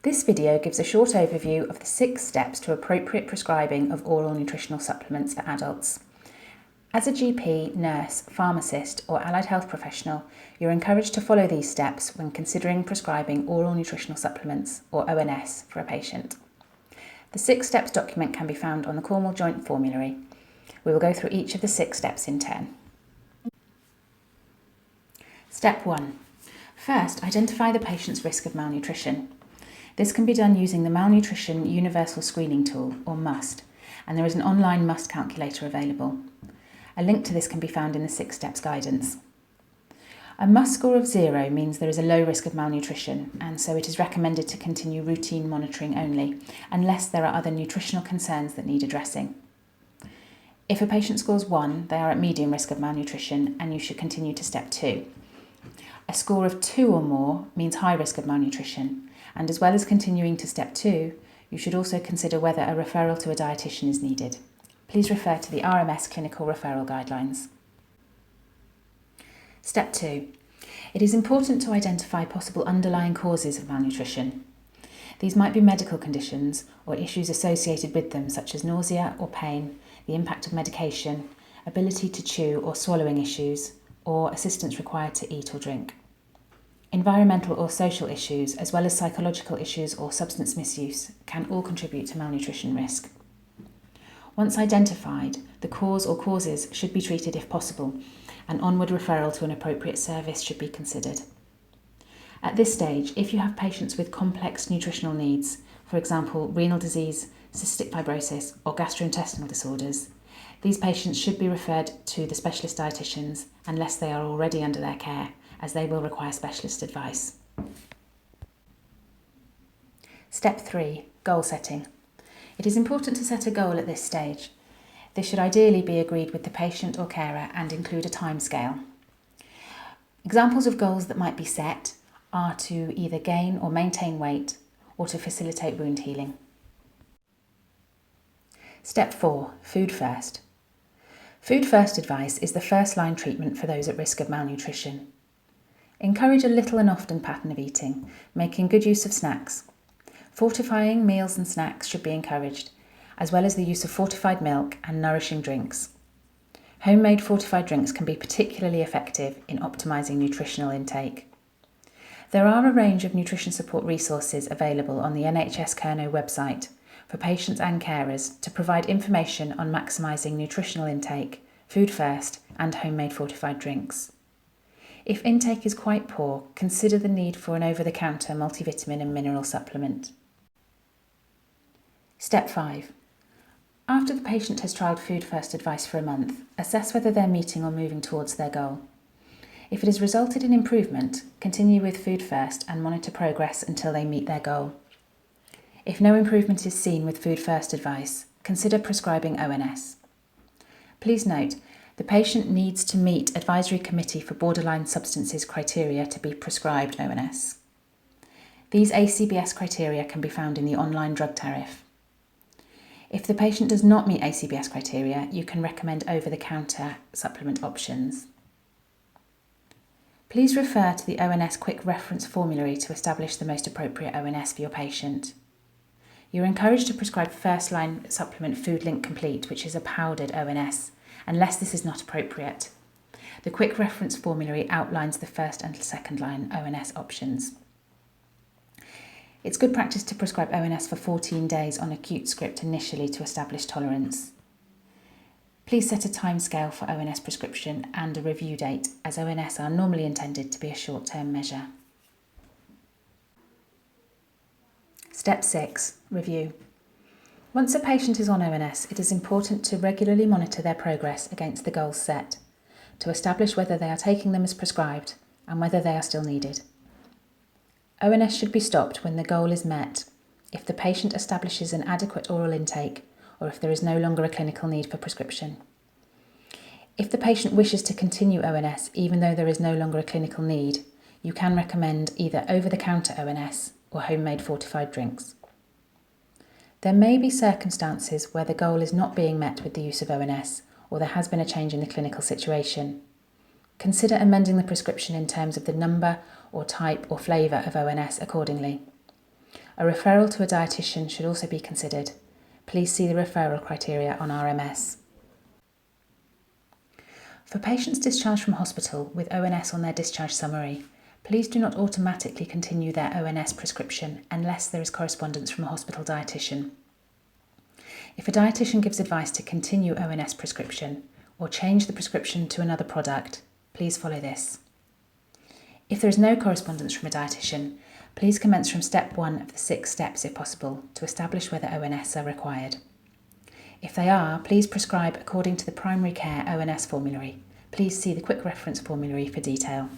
This video gives a short overview of the 6 steps to appropriate prescribing of oral nutritional supplements for adults. As a GP, nurse, pharmacist or allied health professional, you're encouraged to follow these steps when considering prescribing oral nutritional supplements, or ONS, for a patient. The 6 steps document can be found on the Cornwall Joint Formulary. We will go through each of the 6 steps in turn. Step 1. First, identify the patient's risk of malnutrition. This can be done using the Malnutrition Universal Screening Tool, or MUST, and there is an online MUST calculator available. A link to this can be found in the 6 steps guidance. A MUST score of 0 means there is a low risk of malnutrition, and so it is recommended to continue routine monitoring only, unless there are other nutritional concerns that need addressing. If a patient scores 1, they are at medium risk of malnutrition, and you should continue to step 2. A score of 2 or more means high risk of malnutrition, and as well as continuing to step 2, you should also consider whether a referral to a dietitian is needed. Please refer to the RMS Clinical Referral Guidelines. Step 2. It is important to identify possible underlying causes of malnutrition. These might be medical conditions or issues associated with them, such as nausea or pain, the impact of medication, ability to chew or swallowing issues, or assistance required to eat or drink. Environmental or social issues, as well as psychological issues or substance misuse, can all contribute to malnutrition risk. Once identified, the cause or causes should be treated if possible, and onward referral to an appropriate service should be considered. At this stage, if you have patients with complex nutritional needs, for example, renal disease, cystic fibrosis, or gastrointestinal disorders, these patients should be referred to the specialist dietitians unless they are already under their care, as they will require specialist advice. Step 3. Goal setting. It is important to set a goal at this stage. This should ideally be agreed with the patient or carer and include a timescale. Examples of goals that might be set are to either gain or maintain weight, or to facilitate wound healing. Step 4. Food first. Food first advice is the first line treatment for those at risk of malnutrition. Encourage a little and often pattern of eating, making good use of snacks. Fortifying meals and snacks should be encouraged, as well as the use of fortified milk and nourishing drinks. Homemade fortified drinks can be particularly effective in optimising nutritional intake. There are a range of nutrition support resources available on the NHS Kerno website for patients and carers to provide information on maximising nutritional intake, food first, and homemade fortified drinks. If intake is quite poor, consider the need for an over-the-counter multivitamin and mineral supplement. Step 5. After the patient has trialled food first advice for a month, assess whether they're meeting or moving towards their goal. If it has resulted in improvement, continue with food first and monitor progress until they meet their goal. If no improvement is seen with food first advice, consider prescribing ONS. Please note, the patient needs to meet Advisory Committee for Borderline Substances criteria to be prescribed ONS. These ACBS criteria can be found in the online drug tariff. If the patient does not meet ACBS criteria, you can recommend over-the-counter supplement options. Please refer to the ONS Quick Reference Formulary to establish the most appropriate ONS for your patient. You're encouraged to prescribe first-line supplement Food Link Complete, which is a powdered ONS, unless this is not appropriate. The Quick Reference Formulary outlines the first and second line ONS options. It's good practice to prescribe ONS for 14 days on acute script initially to establish tolerance. Please set a timescale for ONS prescription and a review date, as ONS are normally intended to be a short-term measure. Step 6. Review. Once a patient is on ONS, it is important to regularly monitor their progress against the goals set, to establish whether they are taking them as prescribed and whether they are still needed. ONS should be stopped when the goal is met, if the patient establishes an adequate oral intake, or if there is no longer a clinical need for prescription. If the patient wishes to continue ONS even though there is no longer a clinical need, you can recommend either over-the-counter ONS or homemade fortified drinks. There may be circumstances where the goal is not being met with the use of ONS, or there has been a change in the clinical situation. Consider amending the prescription in terms of the number or type or flavour of ONS accordingly. A referral to a dietitian should also be considered. Please see the referral criteria on RMS. For patients discharged from hospital with ONS on their discharge summary, please do not automatically continue their ONS prescription unless there is correspondence from a hospital dietitian. If a dietitian gives advice to continue ONS prescription or change the prescription to another product, please follow this. If there is no correspondence from a dietitian, please commence from step 1 of the 6 steps if possible to establish whether ONS are required. If they are, please prescribe according to the primary care ONS formulary. Please see the quick reference formulary for detail.